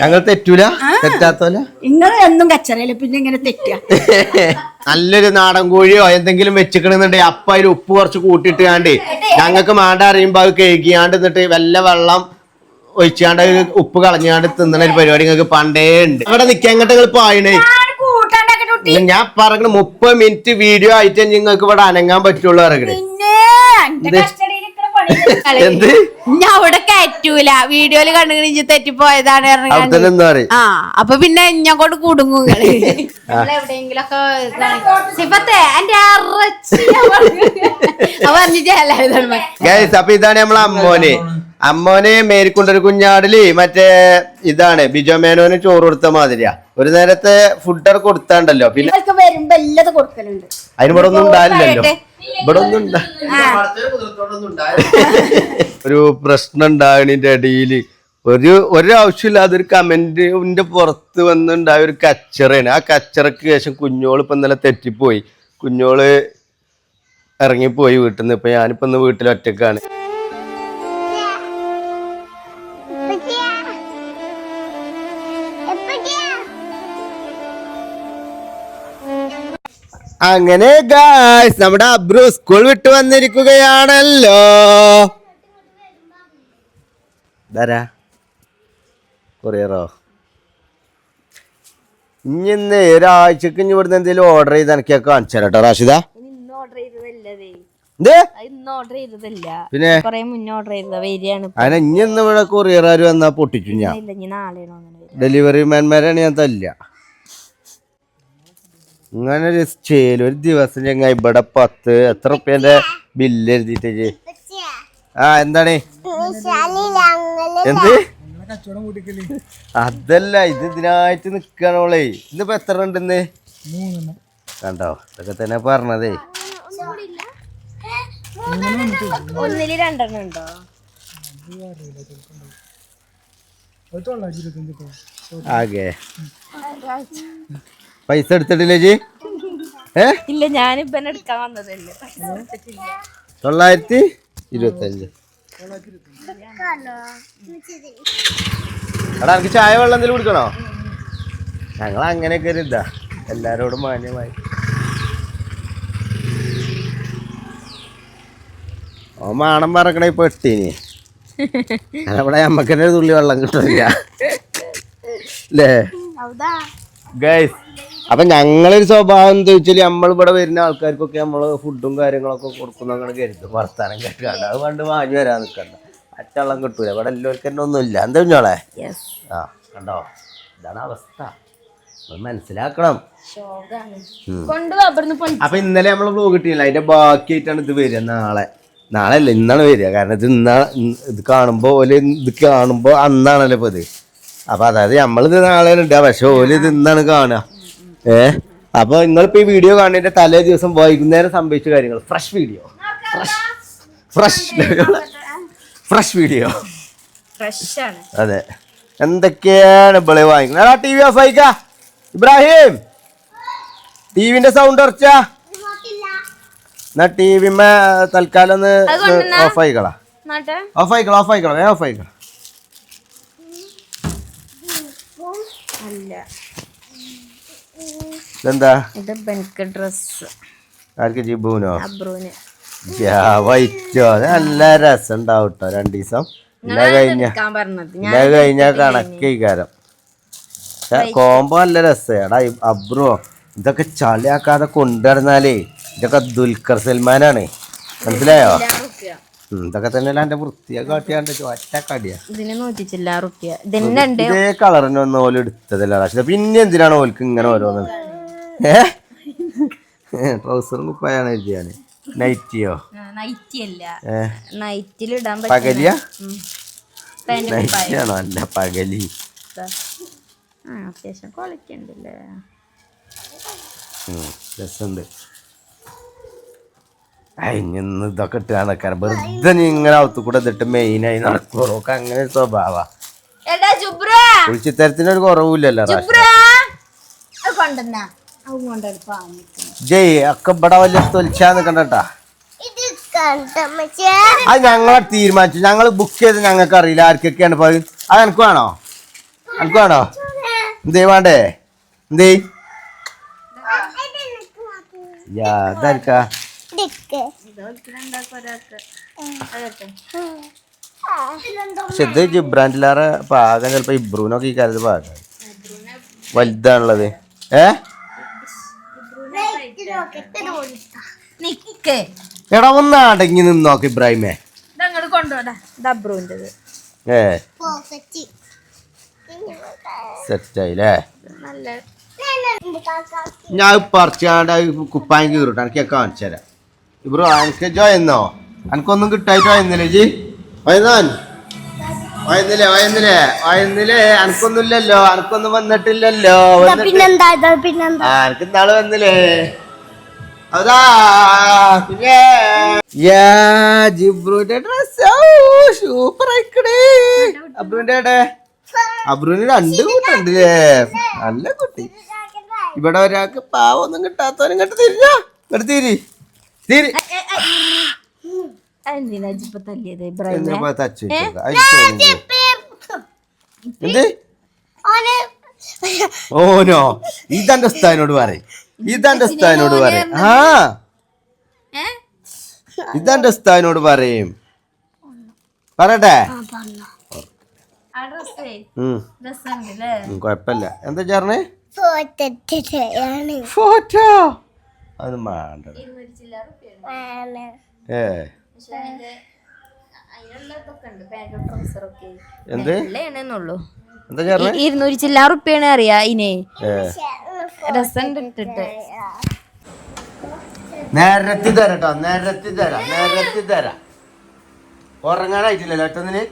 ഞങ്ങൾ തെറ്റൂല, തെറ്റാത്തോല. നിങ്ങൾ എന്നും കച്ചറയില് പിന്നെ ഇങ്ങനെ തെറ്റുക. നല്ലൊരു നാടൻ കോഴിയോ എന്തെങ്കിലും വെച്ചിക്കണെന്നുണ്ടെങ്കിൽ അപ്പ അതിൽ ഉപ്പ് കുറച്ച് കൂട്ടിയിട്ട് കാണ്ട് ഞങ്ങൾക്ക് മാണ്ട അറിയുമ്പോ അത് കഴുകിയാണ്ട് എന്നിട്ട് വല്ല വെള്ളം ഒഴിച്ചാണ്ട് ഉപ്പ് കളഞ്ഞാണ്ട് തിന്നണ ഒരു പരിപാടി നിങ്ങൾക്ക് പണ്ടേ ഉണ്ട്. അവിടെ നിൽക്കാൻ എങ്ങോട്ട് നിങ്ങൾ പായണേ? ഞാൻ പറഞ്ഞ 30 മിനിറ്റ് വീഡിയോ ആയിട്ട് നിങ്ങൾക്ക് ഇവിടെ അനങ്ങാൻ പറ്റുള്ളൂ പറയണേ. എന്ത് അവിടെ കയറ്റൂല, വീഡിയോയില് കണ്ടു തെറ്റിപ്പോയതാണ്. ആ അപ്പൊ പിന്നെ ഞാൻ കൊണ്ട് കുടുങ്ങും. എവിടെയെങ്കിലൊക്കെ അപ്പൊ ഇതാണ് നമ്മളെ അമ്മോനെ മേരിക്കൊണ്ടൊരു കുഞ്ഞാടില് മറ്റേ ഇതാണ് ബിജോ മേനോന് ചോറ് കൊടുത്ത മാതിരിയാ. ഒരു നേരത്തെ ഫുഡൊക്കെ കൊടുത്താണ്ടല്ലോ. പിന്നെ വരുമ്പോ എല്ലാം കൊടുക്കലുണ്ട്. അതിന് ഇവിടെ ഒന്നും ഉണ്ടാവില്ലല്ലോ. ഇവിടെ ഒന്നും ഒരു പ്രശ്നം ഉണ്ടാകണിന്റെ ഇടയില് ഒരാവശ്യമില്ലാതെ ഒരു കമന്റിന്റെ പുറത്ത് വന്നുണ്ടായ ഒരു കച്ചറയാണ്. ആ കച്ചറക്ക് ശേഷം കുഞ്ഞോള് ഇപ്പൊ ഇന്നലെ തെറ്റിപ്പോയി. കുഞ്ഞോള് ഇറങ്ങിപ്പോയി വീട്ടിൽ നിന്ന്. ഇപ്പൊ ഞാനിപ്പോ ഇന്ന് വീട്ടിൽ ഒറ്റക്കാണ്. അങ്ങനെ ഗായ്സ് നമ്മുടെ അബ്രു സ്കൂൾ വിട്ട് വന്നിരിക്കുകയാണല്ലോ. കൊറിയറോ ഇന്ന് ഒരാഴ്ചക്ക് ഇനി ഇവിടുന്ന് എന്തെങ്കിലും ഓർഡർ ചെയ്ത് എനിക്ക് കാണിച്ചു തരാട്ടോ റാഷിദ. പിന്നെ അതിനെ ഇനി ഇന്ന് ഇവിടെ കൊറിയറുകാർ വന്നാ പൊട്ടിച്ചു. ഞാൻ ഡെലിവറി മാൻമാരാണ് ഞാൻ തല്ല. ഇങ്ങനെ ഒരു ചേല് ഒരു ദിവസം ഞങ്ങൾ ഇവിടെ 10 എത്ര റുപ്യന്റെ ബില്ല് എഴുതിട്ട്. ആ എന്താണ് എന്ത്? അതല്ല, ഇത് ഇതിനായിട്ട് നിക്കണോളേ. ഇന്നിപ്പോ എത്ര ഉണ്ടെന്ന് കണ്ടോ? ഇതൊക്കെ തന്നെ പറഞ്ഞതേ. ആകെ പൈസ എടുത്തിട്ടില്ലേ ജി? ഇല്ല, ഞാനിപ്പോ എടുക്കാൻ വന്നതല്ലേ. 925. എടാ എനിക്ക് ചായ വെള്ളം എന്തെങ്കിലും കുടിക്കണോ? ഞങ്ങൾ അങ്ങനെയൊക്കെ ഒരു ഇതാ എല്ലാരോടും മാന്യമായി. ഓ മാണം പറക്കണ ഇപ്പൊ എട്ടീനി അവിടെ നമ്മക്ക് തന്നെ തുള്ളി വെള്ളം കിട്ടില്ല അല്ലേ ഗൈസ്? അപ്പൊ ഞങ്ങളൊരു സ്വഭാവം എന്താ വെച്ചാല് നമ്മളിവിടെ വരുന്ന ആൾക്കാർക്കൊക്കെ നമ്മള് ഫുഡും കാര്യങ്ങളൊക്കെ കൊടുക്കുന്ന കരുതും. വർത്താനം കേട്ടാണ്ട് അത് പണ്ട് വാങ്ങി വരാൻ നിൽക്കണ്ട. അച്ചവെള്ളം കിട്ടൂല ഇവിടെ. എല്ലാവർക്കും തന്നെ ഒന്നുമില്ല. എന്താ കുഞ്ഞോളെ? ആ കണ്ടോ, ഇതാണ് അവസ്ഥ. മനസ്സിലാക്കണം. അപ്പൊ ഇന്നലെ നമ്മള് ബ്ലോഗ് കിട്ടിയില്ല, അതിന്റെ ബാക്കിയായിട്ടാണ് ഇത് വരിക. നാളെ അല്ല ഇന്നാണ് വരിക. കാരണം ഇത് കാണുമ്പോ ഇത് കാണുമ്പോ അന്നാണല്ലോ ഇപ്പൊ ഇത്. അപ്പൊ അതായത് നമ്മളിത് നാളെ ഉണ്ടാ, പക്ഷെ ഓല് ഇത് ഇന്നാണ് കാണുക. അപ്പൊ നിങ്ങളിപ്പോ ഈ വീഡിയോ കാണുന്നതിന്റെ തലേ ദിവസം വൈകുന്നേരം സംഭവിച്ച കാര്യങ്ങൾ ഫ്രഷ് വീഡിയോ അതെ. എന്തൊക്കെയാണ് ഇവിടെ വാങ്ങിക്കുന്നത്? ടി വി ഓഫ് ആയിക്കാ ഇബ്രാഹിം, ടിവിന്റെ സൗണ്ട് ഉറച്ചാ. എന്നാ ടി വിമ്മ തൽക്കാലം ഒന്ന് ഓഫ് ആയിക്കളാ. എന്താ ഡ്രസ് ആർക്ക്? ജിബുനോ? വൈറ്റോ? നല്ല രസം ഉണ്ടാവും കേട്ടോ 2 ദിവസം. കഴിഞ്ഞ കണക്കാരം. കോമ്പോ നല്ല രസാ. അബ്രോ ഇതൊക്കെ ചളിയാക്കാതെ കൊണ്ടുവരുന്നാലേ ഇതൊക്കെ ദുൽഖർ സൽമാനാണ്, മനസ്സിലായോ? ഇതൊക്കെ തന്നെ എന്റെ വൃത്തിയൊക്കെ കാട്ടിയാണ്ട് ഒറ്റക്കടിയാ. ഇതേ കളറിന് ഒന്ന് ഓല് എടുത്തതല്ല പക്ഷെ. പിന്നെ എന്തിനാണ് ഓൽക്ക് ഇങ്ങനെ ഓരോന്ന്? ട്രൗസറും കുപ്പായാണ് എഴുതിയാണ്. നൈറ്റിയോ? പകലിയാ? നൈറ്റിയാണോ? അല്ല പകലി. രസമുണ്ട്. ഇന്ന് ഇതൊക്കെ ഇട്ട് നടക്കാറ് വെറുതെ ഇങ്ങനെ അകത്തു കൂടെ ഇതിട്ട് മെയിനായി നടക്കുറൊക്കെ അങ്ങനെ ഒരു സ്വഭാവ. കുളിച്ചിത്തരത്തിനൊരു കുറവില്ലല്ലോ. ജയ് ഒക്കെ ഇവിടെ വലിയ തൊലിച്ചാന്ന് കണ്ടാ. അത് ഞങ്ങളെ തീരുമാനിച്ചു. ഞങ്ങൾ ബുക്ക് ചെയ്ത് ഞങ്ങൾക്ക് അറിയില്ല ആർക്കൊക്കെയാണ് പോയത്. അത് എനിക്ക് വേണോ? അനക്ക് വേണോ? എന്തേ വേണ്ടേ? എന്തേ ഇതായിരിക്കാ? പക്ഷെ ഇത് ജിബ്രാൻഡിലാറെ പാകം ചിലപ്പോ ഇബ്രൂനൊക്കെ ഈ കാലത്ത് പാകം വലുതാണുള്ളത്. എടാ ഒന്ന് അടങ്ങി നിന്നോക്ക് ഇബ്രാഹിമേ. സെറ്റായില്ലേ? ഞാൻ പറിച്ചാണ്ട് കുപ്പായം കീറിട്ട് എനിക്ക് കാണിച്ചു തരാം. ഇബ്രോ എനിക്ക് ജോയെന്നോ എനിക്കൊന്നും കിട്ടായിട്ട് വയന്നില്ലേ ജി? വയന്നില്ലേ എനിക്കൊന്നുമില്ലല്ലോ, എനിക്കൊന്നും വന്നിട്ടില്ലല്ലോ. എനിക്ക് ഇന്നാള് വന്നില്ലേ? അതാ പിന്നെ ജിബ്രുവിന്റെ ഡ്രസ് സൂപ്പർ ആയിക്കണേ. അബ്രുവിന് 2 കൂട്ടുണ്ടല്ലേ? നല്ല കുട്ടി. ഇവിടെ ഒരാൾക്ക് പാവൊന്നും കിട്ടാത്തവനും ഇങ്ങോട്ട് തിരിഞ്ഞോ, ഇങ്ങോട്ട് തിരി. ഓനോ ഇതെന്റെ ഉസ്താദിനോട് പറയും, ഇതെന്റെ ഉസ്താദിനോട് പറയും. ഇതെന്റെ ഉസ്താദിനോട് പറയും. പറയട്ടെ? കൊഴപ്പല്ല. എന്താ ചേർന്നേ? ഫോട്ടോ അത് വേണ്ട. എന്ത് എന്താ ചേർന്നേ? 200 ചില്ലാ റുപ്യാണ് അറിയാ ഇനെ രസം ഇട്ടിട്ട്. നേരത്തി തരാട്ടോ, നേരത്തി തരാം. ഉറങ്ങാനായിട്ടില്ലല്ലോ ഒറ്റന്നിന്.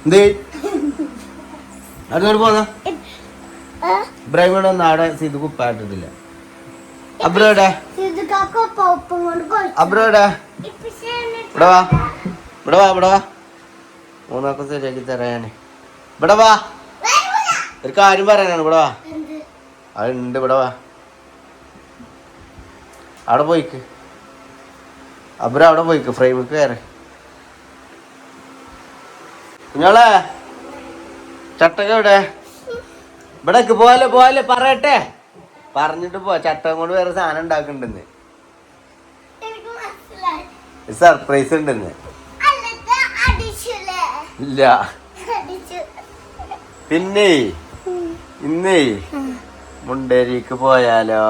എന്തേ അടുത്തോട്ട് പോന്ന ഇബ്രാഹിമോടെ നാടെ സീത് കുപ്പായിട്ടിട്ടില്ല. അബ്രോടെ ഇവിടെ വാ മൂന്നാക്കം ശരിയാക്കി തരാന്. ഇവിടെ വാ, ഒരു കാര്യം പറയാനാണ്. ഇവിടെ വാ, അതുണ്ട്. ഇവിടെ വാ, അവിടെ പോയിക്ക്. അബ്രോ അവിടെ പോയിക്ക്, ഫ്രെയിമിക്ക് കയറി. കുഞ്ഞോളെ ചട്ടക എവിടെ? ഇവിടേക്ക് പോലെ പറയട്ടെ, പറഞ്ഞിട്ട് പോ. ചട്ടകം കൊണ്ട് വേറെ സാധനം ഉണ്ടാക്കണ്ടെന്ന്, സർപ്രൈസ് ഉണ്ടെന്ന്. ഇല്ല പിന്നെ ഇന്നേ മുണ്ടേരിക്ക് പോയാലോ?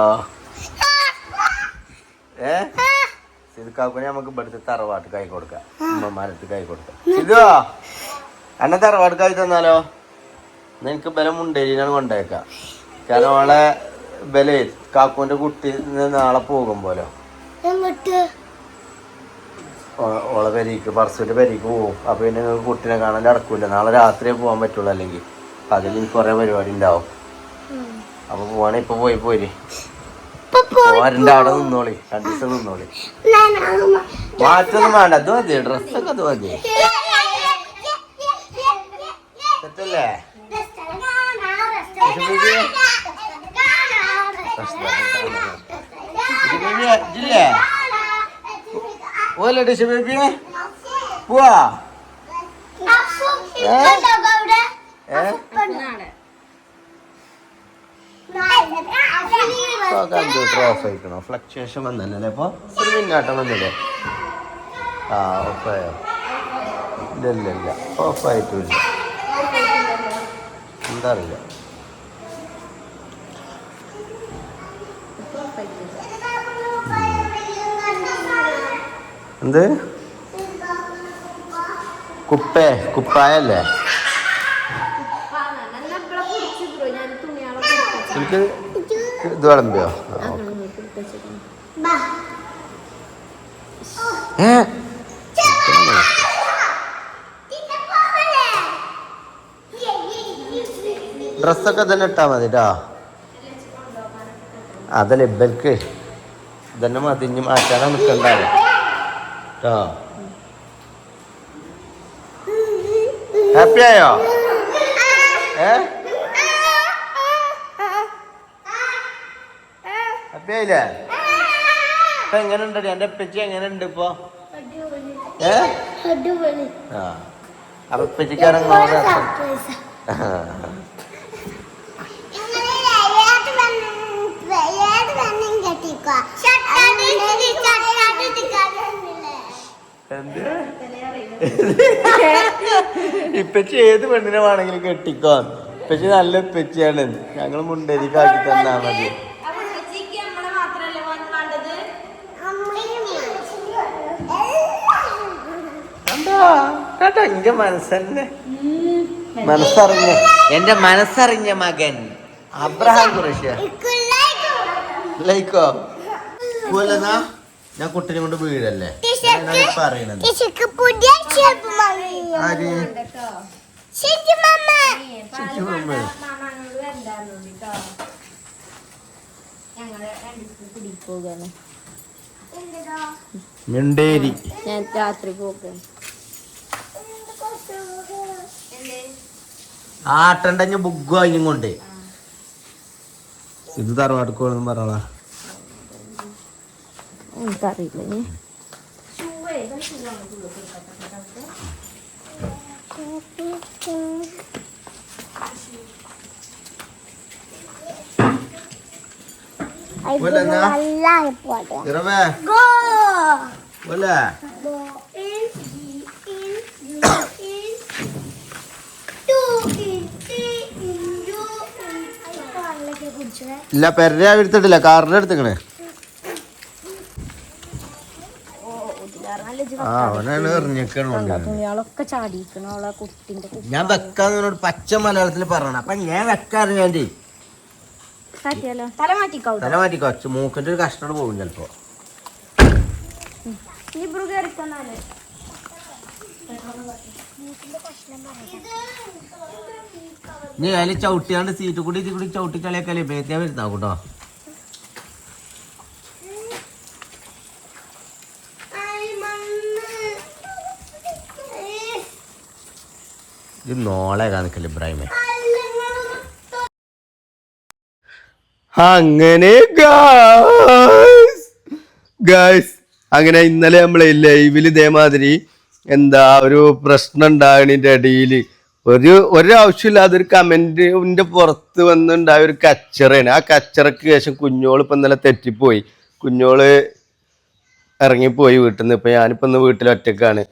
സിദ്ക്കാക്കുനെ നമുക്ക് ഇവിടുത്തെ തറവാട്ട് കൈ കൊടുക്കാം, ഉമ്മമാരത്ത് കൈ കൊടുക്കാം. ഇതോ എന്നെ തറവാട്ട് കൈ തന്നാലോ? നിനക്ക് ബലം മുണ്ടേരിനാണ് കൊണ്ടേക്കാം. കാരണം അവളെ ബലേ കാക്കുവിന്റെ കുട്ടി നാളെ പോകുമ്പോലോ ഓളെ പെരീക്ക് പറസിന്റെ പെരീക്ക് പോകും. അപ്പൊ പിന്നെ നിങ്ങൾക്ക് കുട്ടീനെ കാണാൻ നടക്കൂല. നാളെ രാത്രിയെ പോകാൻ പറ്റുള്ളൂ, അല്ലെങ്കിൽ അതിൽ എനിക്ക് കുറെ പരിപാടി ഉണ്ടാവും. അപ്പൊ പോവാണെ ഇപ്പൊ പോരി പോരണ്ട, അവിടെ നിന്നോളി, 2 ദിവസം നിന്നോളി. മാറ്റൊന്നും വേണ്ട, അത് മതി, ഡ്രസ്സൊക്കെ അത് മതി. സെറ്റല്ലേ? ഓല ഡിഷ ബേബിയെ പോവാ. Computer of ആയിക്കണോ? ഫ്ലക്ച്വേഷൻ വന്നല്ലേ? ഇപ്പൊ ഒരു മിന്നാട്ടം വന്നില്ലേ? ഓഫായോ? ഇല്ല ഓഫായിട്ടില്ല. എന്താ അറിയില്ല. എന്ത് കുപ്പായല്ലേ? എനിക്ക് ഇത് വിളമ്പിയോ? ഡ്രസ്സൊക്കെ തന്നെ ഇട്ടാ മതി ട്ടോ. അതല്ലേ ഇബൽക്ക് ഇതന്നെ മതി, ഇനി മാറ്റാനാ നിൽക്കണ്ടാവും കേട്ടോ. ഹാപ്പി ആയോ? ഹാപ്പി ആയില്ലേ? ഇപ്പൊ എങ്ങനെയുണ്ട്? എന്റെ അപ്പച്ചി എങ്ങനെയുണ്ട് ഇപ്പൊ? അപ്പൊ ഉപ്പച്ചിക്കാരങ്ങോ ഇപ്പച്ചി ഏത് പെണ്ണിനെ വേണമെങ്കിലും കെട്ടിക്കോ. ഇപ്പച്ചി നല്ല ഇപ്പച്ചിയാണ്. ഞങ്ങൾ മുണ്ടേരിക്കാക്കി തന്നാ മതി. കേട്ടോ എന്റെ മനസ്സന്നെ മനസ്സറിഞ്ഞ എന്റെ മനസ്സറിഞ്ഞ മകൻ അബ്രഹാം ഖുറേഷി. ലൈക്കോ പോലെന്നാ ഞാൻ കുട്ടിനെ കൊണ്ട് വീഴല്ലേ പറയണത്. മിണ്ടേരി ഞാൻ രാത്രി പോകാൻ ആട്ടണ്ട ബുക്ക് വാങ്ങിയും കൊണ്ട് ഇത് തറവാടുക്കോളെന്ന് പറഞ്ഞോളാ. എനിക്കറിയില്ല. ഇല്ല പെര എടുത്തിട്ടില്ല, കാറിന്റെ എടുത്തിക്കണേ. അവനാണ് തുണികളൊക്കെ ചാടിയിരിക്കണ അവളെ കുട്ടിന്റെ. ഞാൻ വെക്കാന്നോട് പച്ച മലയാളത്തിൽ പറയണം. അപ്പൊ ഞാൻ വെക്കാറിയാണ്ടി തല മാറ്റിക്കോ. മൂക്കിന്റെ ഒരു കഷ്ടം പോകും ചിലപ്പോ. നീ അതിൽ ചവിട്ടിയാണ്ട് സീറ്റ് കൂടി ഇത് കൂടി ചവിട്ടി കളിയാക്കല്ലേ ബേക്കാൻ വരുത്താ കൂട്ടോ. ഇത് നോളെ കാണിക്കല്ലേ ഇബ്രാഹിമേ. അങ്ങനെ ഗായ്സ് അങ്ങനെ ഇന്നലെ നമ്മളെ ലൈവിൽ ഇതേമാതിരി ഒരു പ്രശ്നം ഉണ്ടാകണതിൻ്റെ ഇടയിൽ ഒരാവശ്യമില്ലാതെ ഒരു കമന്റിന്റെ പുറത്ത് വന്നുണ്ടായ ഒരു കച്ചറയാണ്. ആ കച്ചറക്ക് ശേഷം കുഞ്ഞോള് ഇപ്പം ഇന്നലെ തെറ്റിപ്പോയി. കുഞ്ഞോള് ഇറങ്ങിപ്പോയി വീട്ടിൽ നിന്ന്. ഇപ്പം ഞാനിപ്പോൾ ഇന്ന് വീട്ടിൽ ഒറ്റക്കാണ്.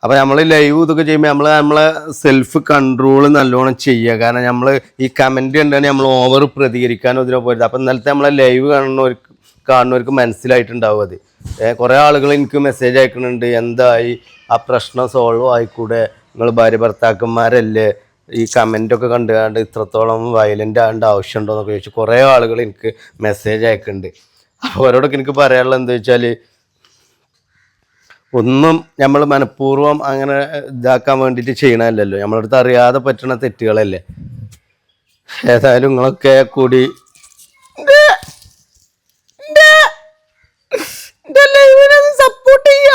അപ്പം നമ്മൾ ലൈവ് ഇതൊക്കെ ചെയ്യുമ്പോൾ നമ്മളെ സെൽഫ് കൺട്രോൾ നല്ലോണം ചെയ്യുക. കാരണം നമ്മൾ ഈ കമൻറ്റ് കണ്ടാണ് നമ്മൾ ഓവർ പ്രതികരിക്കാനോ ഇതിനോ പോയത്. അപ്പം ഇന്നലത്തെ നമ്മളെ ലൈവ് കാണുന്നവർക്ക് മനസ്സിലായിട്ടുണ്ടാവും അത്. കുറേ ആളുകൾ എനിക്ക് മെസ്സേജ് അയക്കുന്നുണ്ട്, എന്തായി ആ പ്രശ്നം സോൾവ് ആയിക്കൂടെ, നിങ്ങൾ ഭാര്യ ഭർത്താക്കന്മാരല്ലേ, ഈ കമൻറ്റൊക്കെ കണ്ടുകൊണ്ട് ഇത്രത്തോളം വയലൻ്റ് ആകേണ്ട ആവശ്യമുണ്ടോ എന്നൊക്കെ ചോദിച്ചു കുറേ ആളുകൾ എനിക്ക് മെസ്സേജ് അയക്കുന്നുണ്ട്. അപ്പോൾ അവരോടൊക്കെ എനിക്ക് പറയാനുള്ളത് എന്താ വെച്ചാൽ, ഒന്നും നമ്മൾ മനഃപൂർവ്വം അങ്ങനെ ഇതാക്കാൻ വേണ്ടിയിട്ട് ചെയ്യണമല്ലല്ലോ, നമ്മളടുത്ത് അറിയാതെ പറ്റുന്ന തെറ്റുകളല്ലേ. ഏതായാലും നിങ്ങളൊക്കെ കൂടി സപ്പോർട്ട് ചെയ്യുക.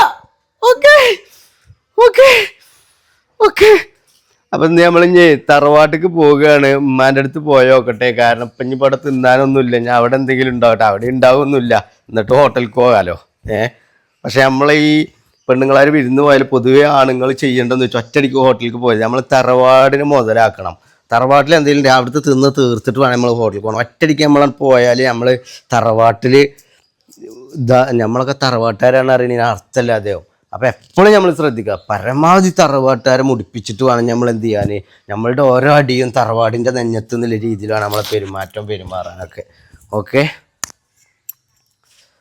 ഓക്കെ അപ്പം നമ്മളിഞ്ഞ് തറവാട്ടിക്ക് പോവുകയാണ്. ഉമ്മാൻ്റെ അടുത്ത് പോയോക്കട്ടെ. കാരണം ഇപ്പം ഇനിയിപ്പോൾ അവിടെ തിന്നാനൊന്നുമില്ല. ഞാൻ അവിടെ എന്തെങ്കിലും ഉണ്ടാവട്ടെ, അവിടെ ഉണ്ടാവുമൊന്നുമില്ല. എന്നിട്ട് ഹോട്ടലിൽ പോകാമല്ലോ. പക്ഷെ നമ്മളെ ഈ പെണ്ണുങ്ങളാർ വിരുന്ന് പോയാൽ പൊതുവേ ആണുങ്ങൾ ചെയ്യേണ്ടതെന്ന് വെച്ചാൽ ഒറ്റയടിക്ക് ഹോട്ടലിലേക്ക് പോയത് നമ്മൾ തറവാടിന് മുതലാക്കണം. തറവാട്ടിൽ എന്തെങ്കിലും രാവിലത്തെ തിന്ന് തീർത്തിട്ട് വേണം നമ്മൾ ഹോട്ടലിൽ പോകണം. ഒറ്റയടിക്ക് നമ്മൾ പോയാൽ നമ്മൾ തറവാട്ടിൽ നമ്മളൊക്കെ തറവാട്ടുകാരാണ് അറിയുന്നതിന് അർത്ഥമില്ലാതെയോ. അപ്പോൾ എപ്പോഴും നമ്മൾ ശ്രദ്ധിക്കുക, പരമാവധി തറവാട്ടുകാരെ മുടിപ്പിച്ചിട്ട് വേണം നമ്മൾ എന്ത് ചെയ്യാൻ. നമ്മളുടെ ഓരോ അടിയും തറവാടിൻ്റെ നെഞ്ഞത്ത് എന്നുള്ള രീതിയിലാണ് നമ്മളെ പെരുമാറാനൊക്കെ. ഓക്കെ,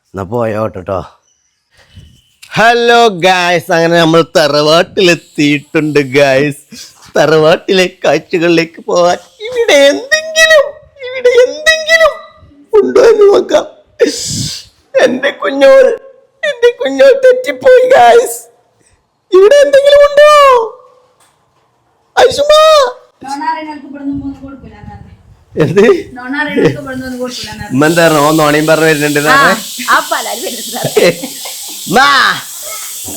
എന്നാൽ പോയോട്ടോ. ഹലോ ഗായ്സ്, അങ്ങനെ നമ്മൾ തറവാട്ടിലെത്തിയിട്ടുണ്ട് ഗായ്സ്. തറവാട്ടിലെ കാഴ്ചകളിലേക്ക് പോവാൻ ഇവിടെ എന്തെങ്കിലും ഉണ്ടോ എന്ന് നോക്കാം. എന്റെ കുഞ്ഞോൾ തെറ്റിപ്പോയി ഗായ്സ്. ഇവിടെ എന്തെങ്കിലും ഉണ്ടോ? ഐസുമാ എന്ത് എന്താ നോണയും പറഞ്ഞു വരുന്നുണ്ട്.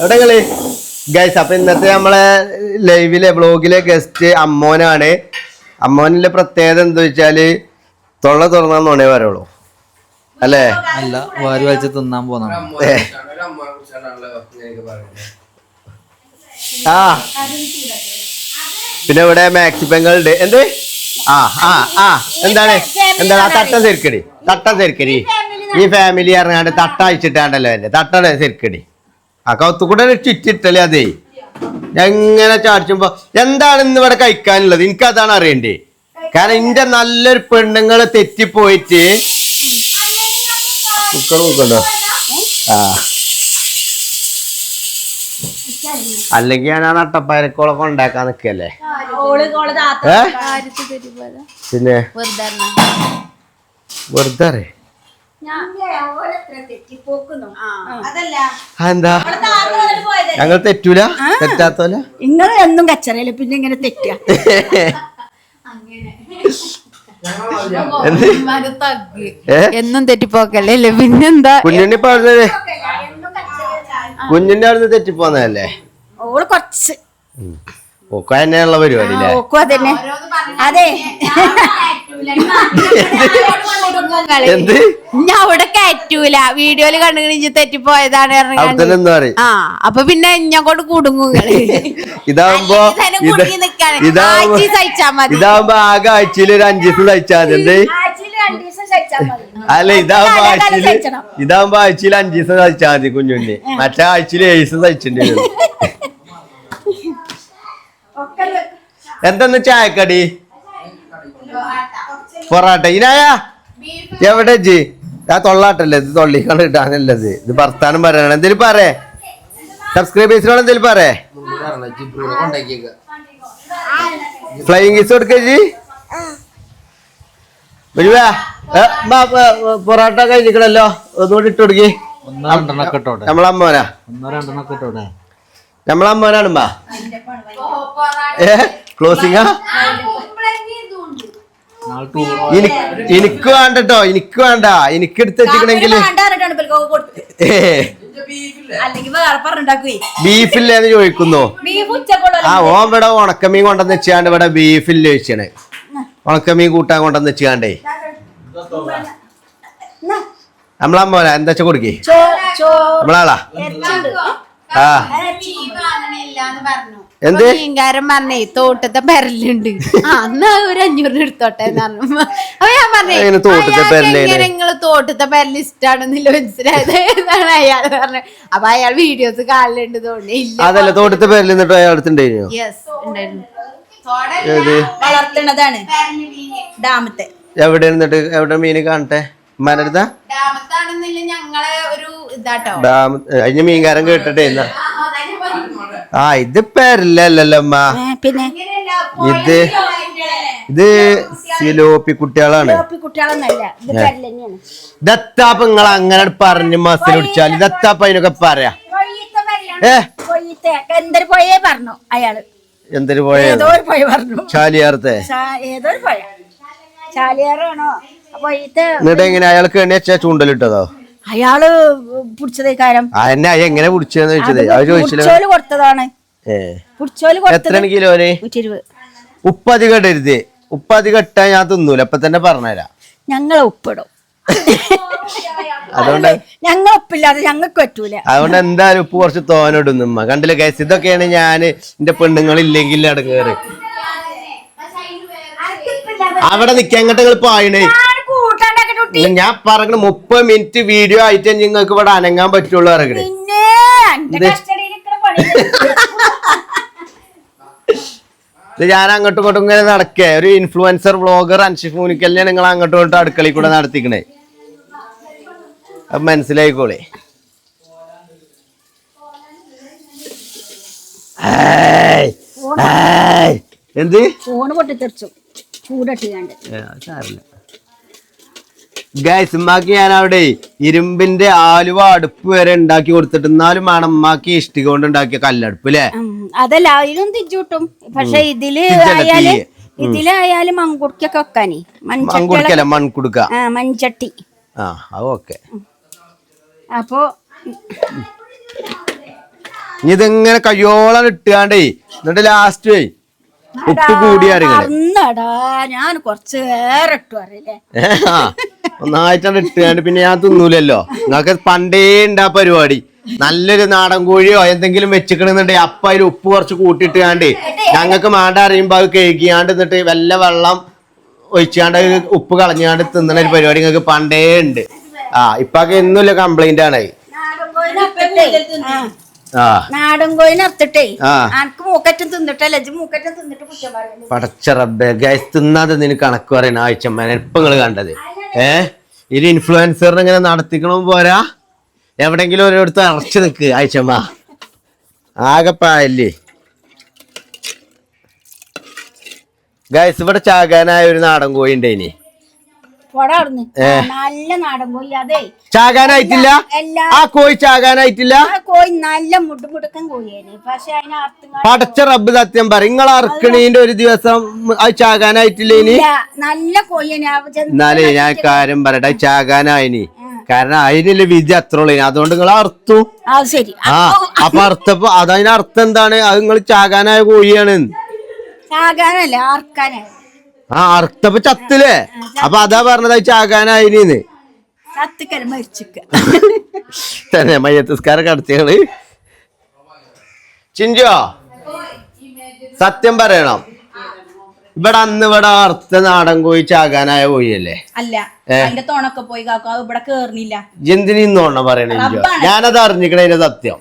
എവിടെങ്ങള് ഗൈസ്? അപ്പൊ ഇന്നത്തെ നമ്മളെ വ്ലോഗിലെ ഗസ്റ്റ് അമ്മോനാണ്. അമ്മോനിലെ പ്രത്യേകത എന്താ വെച്ചാല് തൊള്ള തുറന്നാ നോണേ പറയുള്ളൂ അല്ലേ? അല്ല, വാരി വലിച്ച് തിന്നാൻ പോന്ന. പിന്നെ ഇവിടെ മാക്സി പെങ്ങളുണ്ട്. എന്ത് ആ ആ ആ എന്താണ് എന്താണ് ആ തട്ടം ശരിക്കടി ഈ ഫാമിലി ഇറങ്ങാണ്ട് തട്ട അയച്ചിട്ടാണ്ടല്ലോ അല്ലേ തട്ട ശരിക്കടി ആ കൗത്തുകൂടെ ചുറ്റിട്ടല്ലേ അതേ എങ്ങനെ ചാടിച്ചുമ്പോ എന്താണ് ഇന്ന് ഇവിടെ കഴിക്കാനുള്ളത് എനിക്ക് അതാണ് അറിയണ്ടേ. കാരണം ഇന്റെ നല്ലൊരു പെണ്ണുങ്ങള് തെറ്റിപ്പോയിട്ട് ആ അല്ലെങ്കിൽ ഞാൻ ആ നട്ടപ്പാരക്കോളൊക്കെ ഉണ്ടാക്കാൻ നിക്കല്ലേ. പിന്നെ വെറുതെ എന്താ ഞങ്ങൾ തെറ്റൂല തെറ്റാത്തോല നിങ്ങൾ എന്നും കച്ചറയില് പിന്നെ ഇങ്ങനെ തെറ്റുക. എന്നും തെറ്റിപ്പോക്കല്ലേ പിന്നെന്താ കുഞ്ഞുണ്ണി പറഞ്ഞത് കുഞ്ഞിന്റെ അവിടുന്ന് തെറ്റിപ്പോന്നതല്ലേ. ഓള് കൊറച്ച് ഓക്ക തന്നെയുള്ള പരിപാടി അല്ലേ. ഓക്കും അതന്നെ അതെ എന്ത് ഞാൻ അവിടെ കയറ്റൂല വീഡിയോയില് കണ്ടു തെറ്റിപ്പോയതാണ് ആ അപ്പൊ പിന്നെ ഞാൻ കൊണ്ട് കുടുങ്ങും. ഇതാവുമ്പോ ഇതാവുമ്പോ ആകെ ആഴ്ചയിൽ ഒരു 5 ദിവസം തയ്ച്ചാൽ മതി. എന്ത് അല്ല ഇതാവുമ്പോ ആഴ്ചയിൽ 5 ദിവസം തയ്ച്ചാൽ മതി കുഞ്ഞുണ്ണി. മറ്റേ ആഴ്ചയിൽ 7 ദിവസം തയ്ച്ചിട്ടുണ്ട്. എന്തെന്ന് ചായക്കടി പൊറാട്ട ഇനായ എവിടെ ജി ആ തൊള്ളാട്ടല്ലേ ഇത് തൊള്ളിക്കൊണ്ട് ഇട്ടാനല്ലത് ഇത് ഭർത്താനം പറയണം. എന്തേലും പറയേ സബ്സ്ക്രൈബേഴ്സിനോട് എന്തേലും പറയേ ഫ്ലൈയിങ് കിസ് കൊടുക്കേ ജി വരുവാ പൊറാട്ട കഴിഞ്ഞിക്കണല്ലോ ഒന്നുകൂടി ഇട്ട് കൊടുക്കി. നമ്മളമ്മോനാ നമ്മളമ്മോനാണ് ക്ലോസിംഗാ എനിക്ക് വേണ്ടട്ടോ എനിക്ക് വേണ്ട എനിക്ക് എടുത്ത് വെച്ചിക്കണെങ്കില് ബീഫില്ലേന്ന് ചോദിക്കുന്നു. ആ ഓൻ ഇവിടെ ഉണക്കമീൻ കൊണ്ടെന്ന് വെച്ചാണ്ട് ഇവിടെ ബീഫില്ല ചോദിച്ചാണ്. ഉണക്കമീൻ കൂട്ടാൻ കൊണ്ടെന്ന് വെച്ചാണ്ടേ നമ്മളമ്മോനാ എന്താ വെച്ചാ കൊടുക്കേ നമ്മളാളാ ആ എന്ത് മീൻകാരൻ പറഞ്ഞേ തോട്ടത്തെ പെരലുണ്ട് എന്നാ ഒരു 500 എടുത്തോട്ടെ അപ്പൊ ഞാൻ പറഞ്ഞേ നിങ്ങള് തോട്ടത്തെ പെരൽ ഇഷ്ടാണെന്നില്ല മനസ്സിലായത് എന്നാണ് അയാൾ പറഞ്ഞത്. അപ്പൊ അയാൾ വീഡിയോസ് കാണലുണ്ട് തോന്നില്ല. അതല്ല തോട്ടത്തെ പെരൽ എന്നിട്ട് അയാൾ അടുത്തുണ്ടായിരുന്നു. വളർത്തുന്നതാണ് ഡാമത്തെ. എവിടെ എന്നിട്ട് എവിടെ മീന് കാണട്ടെ മനടുത്ത ഞങ്ങളെ ഒരു ഇതാട്ടോ അതിന് മീൻകാരൻ കേട്ടിട്ടേ ആ ഇത് പെരല്ലല്ലോ അമ്മ പിന്നെ ഇത് സിലോപ്പി കുട്ടികളാണ്. ദത്താപ്പ് നിങ്ങൾ അങ്ങനെ പറഞ്ഞ് മസിൽ പിടിച്ചാൽ ദത്താപ്പ് അതിനൊക്കെ പറയാ എന്തൊരു പോയേ പറഞ്ഞു അയാള് എന്തൊരു പോയ ചാലിയാർത്തെ ചാലിയാറാണോ എന്നിട്ട് എങ്ങനെ അയാൾക്ക് എണ്ണ വെച്ചാ ചൂണ്ടലിട്ടതോ അയാള് പിടിച്ചതേ കാര്യം എന്നെ എങ്ങനെ പിടിച്ചതെന്ന് ചോദിച്ചത് അത് ചോദിച്ചില്ല കൊടുത്തതാണ്. എത്രയാണ് കിലോന്? ഉപ്പധികം ഇടരുത്. ഉപ്പധികം ഇട്ടാ ഞാൻ തിന്നൂല അപ്പൊ തന്നെ പറഞ്ഞുതരാം. ഞങ്ങളെ ഉപ്പിടും അതുകൊണ്ട് ഞങ്ങൾ ഉപ്പില്ലാതെ ഞങ്ങൾക്ക് പറ്റൂല. അതുകൊണ്ട് എന്തായാലും ഉപ്പ് കുറച്ച് തോനിടും ഉമ്മ. കണ്ടില്ല കേസ് ഇതൊക്കെയാണ് ഞാൻ എന്റെ പെണ്ണുങ്ങളില്ലെങ്കിൽ അടങ്ങേറ്. അവിടെ നിക്കാൻ നിങ്ങൾ പായണേ ഞാൻ പറഞ്ഞ 30 മിനിറ്റ് വീഡിയോ ആയിട്ട് നിങ്ങൾക്ക് ഇവിടെ അനങ്ങാൻ പറ്റുള്ളൂ. ഇറങ്ങണേ ഞാൻ അങ്ങോട്ടും ഇങ്ങോട്ടും ഇങ്ങനെ നടക്കേ ഒരു ഇൻഫ്ലുവൻസർ വ്ളോഗർ അൻഷിഫൂനിക്കല്ലേ നിങ്ങൾ അങ്ങോട്ടും ഇങ്ങോട്ടും അടുക്കളയിൽ കൂടെ നടത്തിക്കണേ. അപ്പൊ മനസ്സിലായിക്കോളെ. എന്ത് ഫോണ് പൊട്ടിത്തെറിച്ചു ചൂടട്ടിയാണ്ട് ഗൈസ് ഉമ്മാക്ക് ഞാൻ അവിടെ ഇരുമ്പിന്റെ ആലുവ അടുപ്പ് വരെ ഉണ്ടാക്കി കൊടുത്തിട്ട് എന്നാലും വേണം ഉമ്മാക്ക് ഇഷ്ടിക കൊണ്ട് ഉണ്ടാക്കിയ കല്ലടുപ്പ് അല്ലേ. അതല്ല അതിലും തിരിച്ചുവിട്ടും. പക്ഷെ ഇതിലായാലും മൺകുടുക്കൊക്കെ വെക്കാനേ മൺകുടുക്കല്ല മൺകുടുക്ക മൺചട്ടി. ആ ഓക്കെ. അപ്പൊ ഇതെങ്ങനെ കയ്യോളം ഇട്ടാണ്ടേ എന്നിട്ട് ലാസ്റ്റ് ഉപ്പ് കൂടിയാടാ ഞാൻ കൊറച്ച് ഏറെ ഇട്ടു അറിയില്ലേ ഒന്നായിട്ടാണ് ഇട്ടാണ്ട് പിന്നെ ഞാൻ തിന്നൂലല്ലോ. നിങ്ങൾക്ക് പണ്ടേ ഉണ്ടാ പരിപാടി നല്ലൊരു നാടൻ കോഴിയോ എന്തെങ്കിലും വെച്ചിക്കണെന്നുണ്ടെങ്കിൽ അപ്പൊ അതിൽ ഉപ്പ് കുറച്ച് കൂട്ടിയിട്ട് കാണ്ട് ഞങ്ങൾക്ക് മാണ്ട അറിയുമ്പോ അത് കഴുകിയാണ്ട് എന്നിട്ട് വല്ല വെള്ളം ഒഴിച്ചാണ്ട് ഉപ്പ് കളഞ്ഞാണ്ട് തിന്നണ ഒരു പരിപാടി നിങ്ങൾക്ക് പണ്ടേ ഉണ്ട്. ഇപ്പൊ ഒന്നുമില്ല, കംപ്ലൈന്റ് ആണ്. നാടൻ കോഴിനെ അറുത്തിട്ടേ അനക്ക് മൂക്കറ്റം തിന്നിട്ടല്ലേ മൂക്കറ്റം തിന്നിട്ട് കുറ്റം പറയുന്നു. പടച്ച റബ്ബേ ഗൈസ്, തിന്നാതെ നിന് കണക്ക് പറയണ ആഴ്ചമ്മ ഇപ്പൊ നിങ്ങള് കണ്ടത്. ഇത് ഇൻഫ്ലുവൻസറിനെ ഇങ്ങനെ നടത്തിക്കണം പോരാ, എവിടെങ്കിലും ഒരിടത്ത് അറച്ചു നിക്ക് ആഴ്ചമ്മ. ആകെപ്പായല്ലേ ഗൈസ്. ഇവിടെ ചാകാനായ ഒരു നാടൻ കോഴി ഉണ്ട്. ഇനി നല്ല നാടൻ കോഴി അതെ ചാകാനായിട്ടില്ല, ആ കോഴി ചാകാനായിട്ടില്ല. കോഴി നല്ല മുടുമുടുക്കൻ കോഴിയാണ്. പക്ഷെ അതിന് പടച്ച റബ്ബ് സത്യം പറ, നിങ്ങൾ അറക്കണീന്റെ ഒരു ദിവസം അത് ചാകാനായിട്ടില്ല. ഇനി നല്ല കോഴിയാണ്. എന്നാലേ ഞാൻ കാര്യം പറയട്ടെ, ചാകാനായിനി. കാരണം അതിനുള്ള വിധി അത്ര ഉള്ളു. അതുകൊണ്ട് നിങ്ങൾ അറുത്തു. ശരി. അപ്പൊ അർത്ഥപ്പോ അതതിന് അർത്ഥം എന്താണ്? അത് നിങ്ങൾ ചാകാനായ കോഴിയാണ്. ചാകാനല്ല, അറക്കാനാണ്. അർത്ഥപ്പോ ചത്തില്ലേ? അപ്പൊ അതാ പറഞ്ഞത് ചാകാനായിന്ന്. തന്നെ മയ്യത്തസ്കാരം കടത്തികള്. ചിഞ്ചോ സത്യം പറയണം, ഇവിടെ അന്ന് ഇവിടെ അർത്ഥ നാടൻ കോഴി ചാകാനായ കോഴിയല്ലേ? അല്ല, അതിന്റെ തോണൊക്കെ പോയി കാക്കോ, ഇവിടെ കേറിനില്ല. എന്തിനോണ പറയണ? ഞാനത് അറിഞ്ഞിക്കണ അതിന്റെ സത്യം.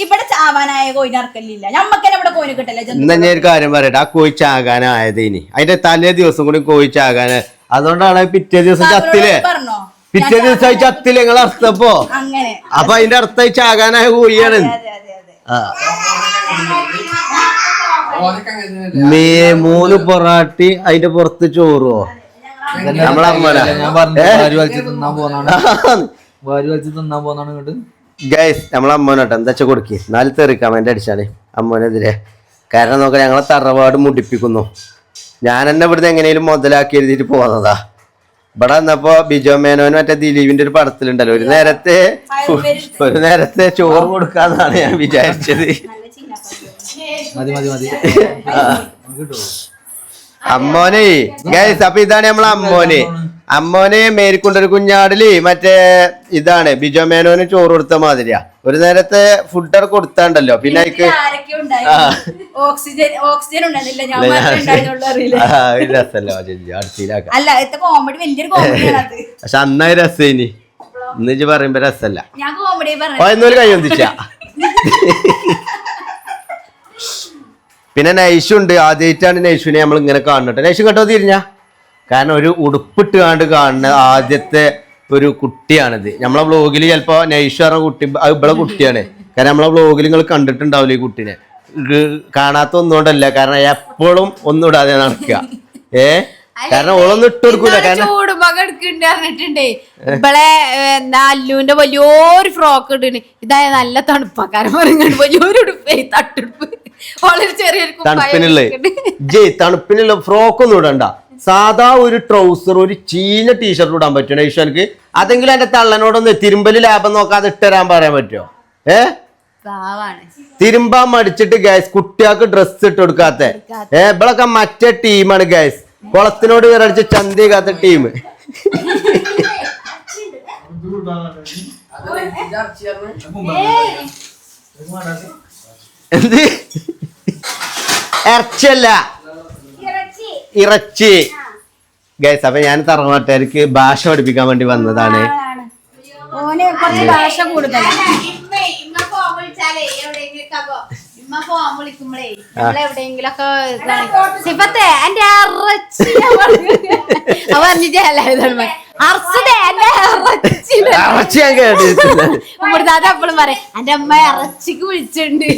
ഇവിടെ ചാവാനായ കോയിനെ ഇറക്കലില്ല. ഞമ്മക്കന്നെ ഇവിടെ കോയിന് കിട്ടല്ലേ. എന്നാ ഞാൻ ഒരു കാര്യം പറയട്ടെ, ആ കോഴി ചാകാനായത് ഇനി അതിന്റെ തലേ ദിവസം കൂടി കോഴി ചാകാന, അതുകൊണ്ടാണ് പിറ്റേ ദിവസം ചത്തില്ലേ? പിറ്റേ ദിവസം ചത്തില്ലേ നിങ്ങൾ അർത്ഥപ്പോ? അങ്ങനെ അപ്പൊ അതിന്റെ അർത്ഥം ചാകാനായ കോഴിയാണ്. മൂന്ന് പൊറാട്ടി അതിന്റെ പുറത്ത് ചോറുവോ? നമ്മളമ്മ ഞാൻ പറഞ്ഞു വാരി വലിച്ച് തിന്നാൻ പോന്നാണ് ഇങ്ങോട്ട്. ഗൈസ് നമ്മളമ്മോനോട്ടോ എന്താ വെച്ചാൽ കൊടുക്കി 4 തെറി കമന്റ് അടിച്ചാണ് അമ്മോനെതിരെ. കാരണം നോക്കാം, ഞങ്ങളെ തറവാട് മുടിപ്പിക്കുന്നു. ഞാൻ തന്നെ ഇവിടുന്ന് എങ്ങനെയും മുതലാക്കി എഴുതിയിട്ട് പോകുന്നതാ. ഇവിടെ വന്നപ്പോ ബിജോ മേനോന് മറ്റേ ദിലീപിന്റെ ഒരു പടത്തിലുണ്ടല്ലോ, ഒരു നേരത്തെ ചോറ് കൊടുക്കാന്നാണ് ഞാൻ വിചാരിച്ചത്. അമ്മോനെ ഗൈസ്, അപ്പൊ ഇതാണ് നമ്മളെ അമ്മോനെ മേരിക്കൊണ്ടൊരു കുഞ്ഞാടില് മറ്റേ ഇതാണ് ബിജോ മേനോന് ചോറ് കൊടുത്ത മാതിരിയാ. ഒരു നേരത്തെ ഫുഡൊക്കെ കൊടുത്താണ്ടല്ലോ, പിന്നെ അതിക്ക് പക്ഷെ അന്നാ രസേനി. ഇന്ന് പറയുമ്പോ രസല്ല. എന്നൊരു കൈ ഒന്നിച്ച. പിന്നെ നൈഷുണ്ട്. ആദ്യമായിട്ടാണ് നൈഷുവിനെ നമ്മൾ ഇങ്ങനെ കാണുന്നുണ്ട്. നൈഷു കേട്ടോ തിരിഞ്ഞ, കാരണം ഒരു ഉടുപ്പിട്ട് കാണുന്ന ആദ്യത്തെ ഒരു കുട്ടിയാണിത്. നമ്മളെ വ്ളോഗിൽ ചിലപ്പോ നൈഷു പറഞ്ഞ കുട്ടി ഇവിടെ കുട്ടിയാണ്. കാരണം നമ്മളെ വ്ളോഗിൽ നിങ്ങൾ കണ്ടിട്ടുണ്ടാവില്ല ഈ കുട്ടീനെ. കാണാത്ത ഒന്നുകൊണ്ടല്ല, കാരണം എപ്പോഴും ഒന്നും ഇടാതെ നടക്കുക. കാരണം ഓളൊന്നും ഇട്ട് കൊടുക്കൂല. കാരണം പറഞ്ഞിട്ടുണ്ടേ ഇവളെ അല്ലുവിന്റെ വലിയൊരു ഫ്രോക്ക് ഇട്ടിന്. ഇതായ നല്ല തണുപ്പാക്കാരൻ പറയുന്നുണ്ട്. വലിയൊരു ഉടുപ്പേ തട്ടുടുപ്പ്, വളരെ ചെറിയൊരു തണുപ്പിനുള്ള ഫ്രോക്ക് ഒന്നും ഇടണ്ട. സാധാ ഒരു ട്രൗസർ, ഒരു ചീഞ്ഞ ടീഷർട്ട് ഇടാൻ പറ്റുമോ നൈഷാനക്ക്? അതെങ്കിലും എന്റെ തള്ളനോടൊന്ന് തിരുമ്പല് ലാഭം നോക്കാതെ ഇട്ടുതരാൻ പറയാൻ പറ്റുമോ? തിരുമ്പാൻ മടിച്ചിട്ട് ഗൈസ് കുട്ടികൾക്ക് ഡ്രസ്സ് ഇട്ട് കൊടുക്കാത്ത ഇവളൊക്കെ മറ്റേ ടീമാണ് ഗൈസ്. കുളത്തിനോട് വിറടിച്ച് ചന്തി കാത്ത ടീം. എന്ത് ഇറച്ചിയല്ല, ഇറച്ചി ഗൈസ്. അപ്പൊ ഞാൻ തറവാട്ടുകാർക്ക് ഭാഷ പഠിപ്പിക്കാൻ വേണ്ടി വന്നതാണ്. ഭാഷ കൂടുതലാണ്. എവിടെയെങ്കിലൊക്കെ സിഫത്തെ എന്റെ അപ്പോഴും പറയാം എന്റെ അമ്മ ഇറച്ചിക്ക് വിളിച്ചിട്ടുണ്ട്.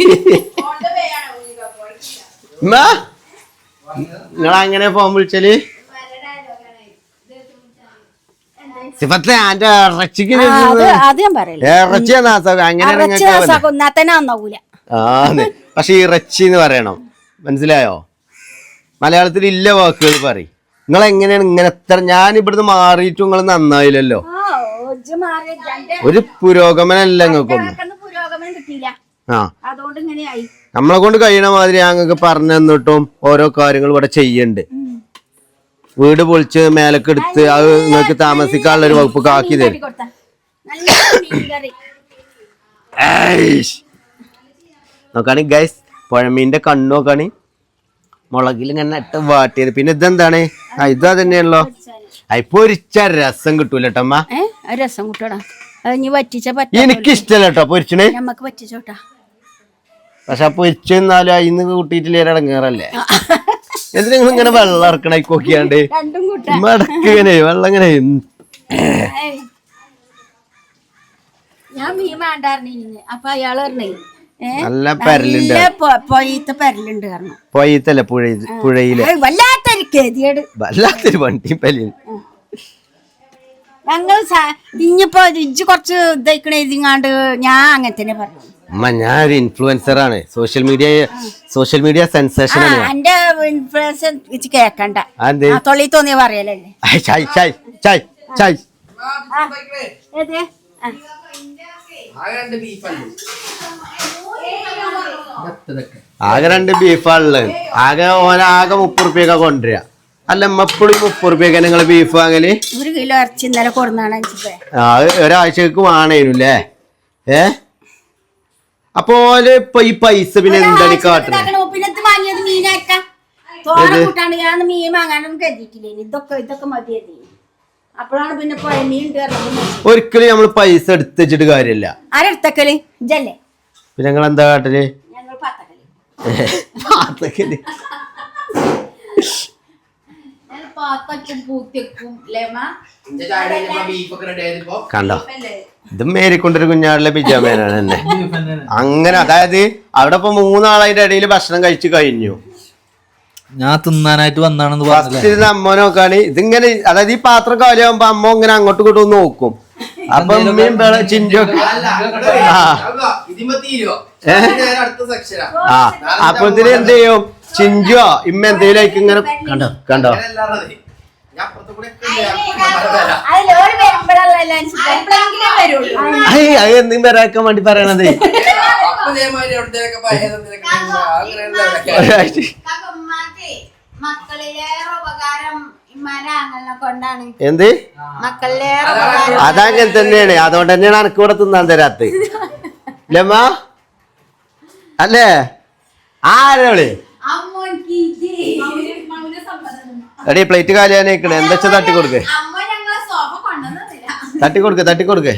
നിങ്ങളങ്ങനെ ഫോൺ വിളിച്ചാല് സിഫത്തെ എന്റെ ഇറച്ചിക്ക് പക്ഷെ ഇറച്ചി എന്ന് പറയണം, മനസ്സിലായോ? മലയാളത്തിൽ ഇല്ല വാക്കുകൾ പറയും. നിങ്ങൾ എങ്ങനെയാണ് ഇങ്ങനെ എത്ര? ഞാൻ ഇവിടുന്ന് മാറിയിട്ടും നിങ്ങൾ നന്നായില്ലല്ലോ. ഒരു പുരോഗമനല്ല നിങ്ങൾക്കൊന്നും. നമ്മളെ കൊണ്ട് കഴിയണ മാതിരി ഞങ്ങൾക്ക് പറഞ്ഞു തന്നിട്ടും ഓരോ കാര്യങ്ങൾ ഇവിടെ ചെയ്യണ്ട്. വീട് പൊളിച്ച് മേലക്ക് എടുത്ത് അത് നിങ്ങൾക്ക് താമസിക്കാനുള്ള ഒരു വകുപ്പ് ആക്കി തരും. നോക്കാണി ഗൈസ് പുഴമീന്റെ കണ്ണു നോക്കാണി മുളകിൽ ഇങ്ങനെ ഇട്ട് വാട്ടിയത്. പിന്നെ ഇതെന്താണ്? ഇതാ തന്നെയാണല്ലോ. ഇപ്പൊ ഒരിച്ച രസം കിട്ടൂല കേട്ടമ്മ. രസം കൂട്ടോടാ. അത് ഇനി വറ്റിച്ച എനിക്കിഷ്ടല്ല കേട്ടോ പൊരിച്ചണേ. നമ്മക്ക് വറ്റിച്ചോട്ടാ. പക്ഷെ പൊരിച്ചെന്നാലും അതിന്ന് കൂട്ടിയിട്ടില്ല ഇടങ്ങേറല്ലേ. എന്തിനാ നിങ്ങൾ ഇങ്ങനെ വെള്ളം ഇറക്കണ നോക്കിയാണ്ട് മടക്കിങ്ങനെ വെള്ളം ഇങ്ങനെ. ഞാൻ മീൻ വേണ്ടായിരുന്നു. അപ്പൊ അയാള് പറഞ്ഞേ നല്ല പരലുണ്ട്. പൊയ്ത്ത പരലുണ്ട് കാരണം പൊയ്ത്തല്ല പുഴയില് വല്ലാത്തൊരു വണ്ടിയും പല്ലിന്. ഞങ്ങൾ ഇനിയിപ്പോ ഇജ്ജ് കുറച്ച് ഇതായിക്കണ എഴുതിങ്ങാണ്ട് ഞാൻ അങ്ങനെ തന്നെ പറഞ്ഞു. അമ്മ ഞാൻ ഒരു ഇൻഫ്ലുവൻസർ ആണ്. സോഷ്യൽ മീഡിയ സെൻസേഷൻ ആണ്. എന്റെ ഇൻഫ്ലുവൻസ് ഇജ്ജ് കേക്കണ്ട. തൊള്ളി തോന്നിയ പറയലല്ലേ. ആകെ 2 ബീഫാണുള്ളത്. ആകെ 30 റുപ്യൊക്കെ കൊണ്ടുവരിക. അല്ല എപ്പോഴും 30 റുപ്യൊക്കെ നിങ്ങള് ബീഫ് വാങ്ങല്? 1 കിലോ ഇറച്ചി ഇന്നലെ കൊടുന്നാണ്. ഒരാഴ്ചക്ക് വേണേനുല്ലേ? അപ്പൊ ഇപ്പൊ ഈ പൈസ പിന്നെ എന്താണ് കാട്ടണേ? വാങ്ങിയത് മീനാക്കാം കൂട്ടാണ്ട് ഞാൻ മീൻ വാങ്ങാനൊന്നും കരുതിയിട്ടില്ലേ. ഇതൊക്കെ മതിയല്ലേ. അപ്പോഴാണ് പിന്നെ മീൻ ഒരിക്കലും നമ്മള് പൈസ എടുത്ത് വെച്ചിട്ട് കാര്യമില്ല. ആരെടുത്തക്കല് ഇജല്ലേ? പിന്നെ ഞങ്ങൾ എന്താ കാട്ടല്? ഞങ്ങൾ പാത്തക്കല് കണ്ടോ? ഇത് മേരിക്കൊണ്ടൊരു കുഞ്ഞാടിലെ പിജാമേനാണ് എന്നെ. അങ്ങനെ അതായത് അവിടെ ഇപ്പൊ 3 ആളതിന്റെ ഇടയിൽ ഭക്ഷണം കഴിച്ചു കഴിഞ്ഞു. ഞാൻ തിന്നാനായിട്ട് വന്നാണെന്ന് ഫസ്റ്റ് അമ്മ നോക്കാണ് ഇതിങ്ങനെ. അതായത് ഈ പാത്രം കാലിയാകുമ്പോ അമ്മ ഇങ്ങനെ അങ്ങോട്ടും ഇങ്ങോട്ടും നോക്കും. അപ്പൊ ചിഞ്ചൊക്കെ അപ്പൊ ഇതിന് എന്ത് ചെയ്യും? ചിഞ്ചോ ഇമ്മ എന്തേലും ഇങ്ങനെ കണ്ടോ അത് എന്തും വരാക്കാൻ വേണ്ടി പറയണത്. എന്ത് അതങ്ങനെ തന്നെയാണ്. അതുകൊണ്ട് തന്നെയാണ് അനക്ക് ഇവിടെ തിന്നാൻ തരാത്ത ലമ്മ അല്ലേ? ആരോള് എടീ പ്ലേറ്റ് കാലിയാനേക്കണേ. എന്താ വെച്ചാ തട്ടിക്കൊടുക്കേ. തട്ടിക്കൊടുക്കേ.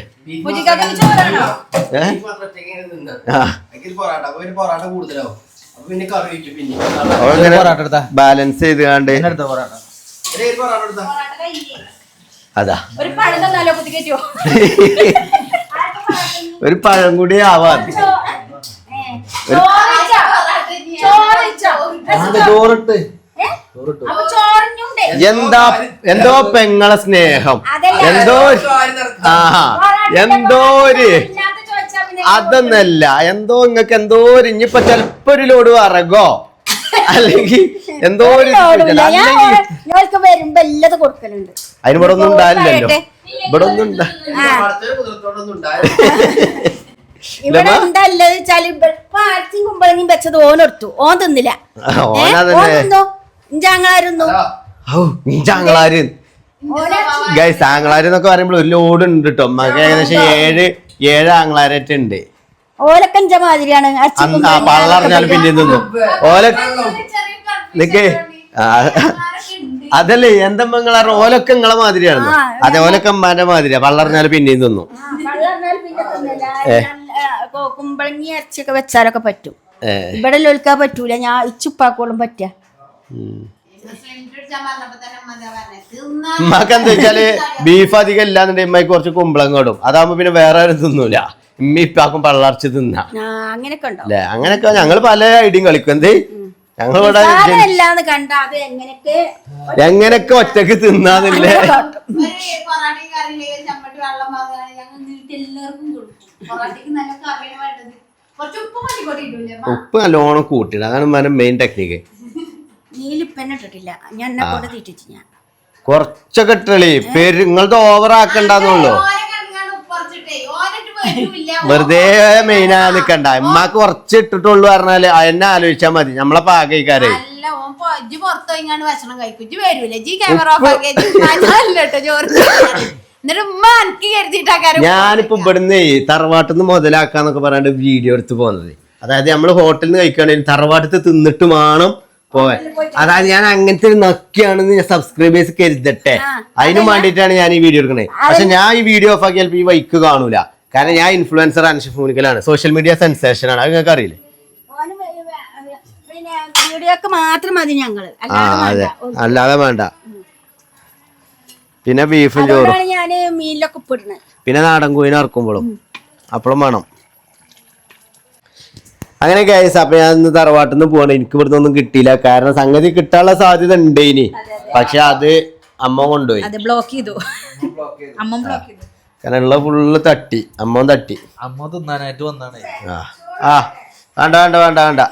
ബാലൻസ് ചെയ്ത് കാണ്ട് അതാ ഒരു പഴം കൂടി ആവാൻ ചോറിട്ട് എന്തോ പെങ്ങളെ സ്നേഹം എന്തോ ഒരു അതൊന്നല്ല. എന്തോ ഇങ്ങക്ക് എന്തോ ഇനിയിപ്പൊ ചെലപ്പോ ഒരു ലോഡ് വറകോ അല്ലെങ്കിൽ എന്തോ ഒരു വരുമ്പോ എല്ലാം കൊടുക്കലുണ്ട്. അതിന് ഇവിടെ ഒന്നും ഉണ്ടാവില്ലല്ലോ. ഇവിടെ ഒന്നും ഇവിടെ എന്താ വെച്ചാല് പാർച്ചിയും കുമ്പളങ്ങയും വെച്ചത് ഓനെടുത്തു. ഓൻ തിന്നില്ല. ആങ്ങളാരെന്നൊക്കെ പറയുമ്പോൾ ഒരു ലോഡ് ഉണ്ട് കേട്ടോ. അമ്മക്ക് ഏകദേശം 7 ആങ്ങളാരായിട്ടുണ്ട്. ഓലൊക്കെ എന്റെ മാതിരിയാണ്. പള്ളറിഞ്ഞാലും പിന്നെ തിന്നും. അതല്ലേ എന്തമ്മങ്ങളാ ഓലൊക്കെ നിങ്ങളെ മാതിരിയാണെന്നോ? അതെ ഓലൊക്കെ അമ്മാന്റെ മാതിരിയാ. പള്ളറിഞ്ഞാലും പിന്നെയും തിന്നും. കുമ്പളങ്ങി ഇറച്ചിയൊക്കെ വെച്ചാലൊക്കെ പറ്റും. ഇവിടെ ഒൽക്കാൻ പറ്റൂല. ഞാൻ ഇച്ചുപ്പാക്കോളും പറ്റ. ഉമ്മക്ക് എന്താ വെച്ചാല് ബീഫ് അധികം ഇല്ലാന്നുണ്ടെങ്കിൽ ഉമ്മക്ക് കുറച്ച് കുമ്പളങ്ങ ഇടും. അതാകുമ്പോ പിന്നെ വേറെ ആരും തിന്നൂല. ഉമ്മ ഇപ്പാക്കും പള്ളർച്ച് തിന്നാ. അങ്ങനെയൊക്കെ ഉണ്ടോ? അല്ലെ? അങ്ങനെയൊക്കെ ഞങ്ങള് പല ഐഡിയും കളിക്കും. എന്ത് ഞങ്ങളിവിടെ എങ്ങനെയൊക്കെ ഒറ്റക്ക് തിന്നാന്നില്ലേ? ഉപ്പ് നല്ലോണം കൂട്ടിട. അതാണ് മെയിൻ ടെക്നിക്ക്. കൊറച്ചൊക്കെ ഇട്ടളി. പേര് നിങ്ങളത് ഓവർ ആക്കണ്ടെന്നുള്ളൂ. വെറുതെ മെയിനാ നിക്കണ്ട. ഉമ്മാക്ക് കുറച്ച് ഇട്ടിട്ടുള്ളൂ പറഞ്ഞാല് എന്നെ ആലോചിച്ചാ മതി. നമ്മളെ പാകക്കാരെ എന്നിട്ട് ഉമ്മ എനിക്ക് കരുതിയിട്ടാക്കാരും ഞാനിപ്പോ ഇവിടുന്ന് തറവാട്ടിന്ന് മുതലാക്കാന്നൊക്കെ പറയാണ്ട് വീഡിയോ എടുത്ത് പോകുന്നത്. അതായത് നമ്മള് ഹോട്ടലിൽ നിന്ന് കഴിക്കുകയാണെങ്കിൽ തറവാട്ടത്ത് തിന്നിട്ട് വേണം പോവാൻ. അതായത് ഞാൻ അങ്ങനത്തെ ഒരു നക്കിയാണെന്ന് ഞാൻ സബ്സ്ക്രൈബേഴ്സ് കരുതട്ടെ, അതിനും വേണ്ടിയിട്ടാണ് ഞാൻ ഈ വീഡിയോ എടുക്കുന്നത്. പക്ഷെ ഞാൻ ഈ വീഡിയോ ഓഫ് ആക്കിയാൽ ഈ വൈക്ക് കാണൂല. കാരണം ഞാൻ ഇൻഫ്ലുവൻസർ അൻഷിഫ് മൂനിക്കലാണ്, സോഷ്യൽ മീഡിയ സെൻസേഷൻ ആണ്. അത് നിങ്ങൾക്ക് അറിയില്ലേ? പിന്നെ വീഡിയോക്ക് മാത്രം മതി ഞങ്ങള്, അതെ, അല്ലാതെ വേണ്ട. പിന്നെ ബീഫും ചോറും, ഞാന് മീനിലൊക്കെ ഉപ്പിടുന്നത്. പിന്നെ നാടൻ കോഴിനെ ഇറക്കുമ്പോഴും അപ്പോഴും വേണം. അങ്ങനെ ഗൈസ്, അപ്പൊ ഞാൻ ഇന്ന് തറവാട്ടിൽ നിന്ന് പോകണം. എനിക്ക് ഇവിടുന്ന് ഒന്നും കിട്ടിയില്ല, കാരണം സംഗതി കിട്ടാനുള്ള സാധ്യത ഉണ്ട് ഇനി. പക്ഷെ അത് അമ്മ കൊണ്ടുപോയി, ബ്ലോക്ക് ചെയ്തു. അമ്മ ബ്ലോക്ക് ചെയ്തു. കാരണം ഉള്ള ഫുള്ള് തട്ടി, അമ്മ തട്ടി. അമ്മ തിന്നാനായിട്ട് വന്നാണ്. ആ വേണ്ട വേണ്ട വേണ്ട വേണ്ട.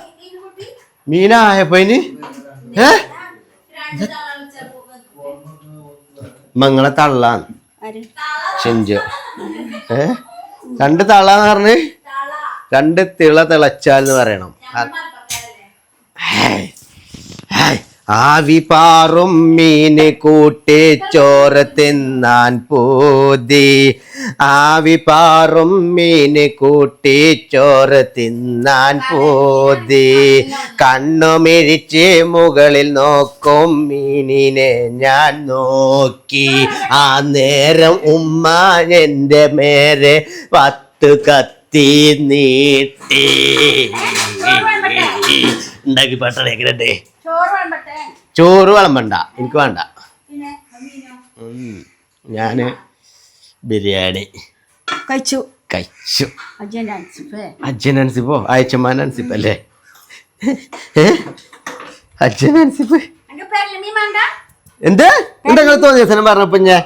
മീനായപ്പോ ഇനി മങ്ങളെ തള്ളാൻ ഷിഞ്ചു രണ്ട് തള്ളാന്ന് പറഞ്ഞ് രണ്ട് തിളച്ചാൽ എന്ന് പറയണം. ആവി പാറും മീന് കൂട്ടി ചോറ് തിന്നാൻ പൂതി, ആവി പാറും മീന് കൂട്ടി ചോറ് തിന്നാൻ പൂതി. കണ്ണുമിഴിച്ച് മുകളിൽ നോക്കും മീനിനെ ഞാൻ നോക്കി. ആ നേരം ഉമ്മ എൻ്റെ മേരെ 10 കത്തി നീട്ടി. ഉണ്ടാക്കി പട്ടണേക്കണ്ടേ? ചോറ് വിളമ്പണ്ട, എനിക്ക് വേണ്ട. ഞാന് ബിരിയാണി കഴിച്ചു. അജ്ജൻ അൻസിപ്പോ അയച്ചമാൻ അൻസിപ്പ് അല്ലേ? അജ്ജൻ അൻസിപ്പ് എന്ത് എന്തെങ്കിലും തോന്നിയ ദിവസം പറഞ്ഞപ്പോ ഞാൻ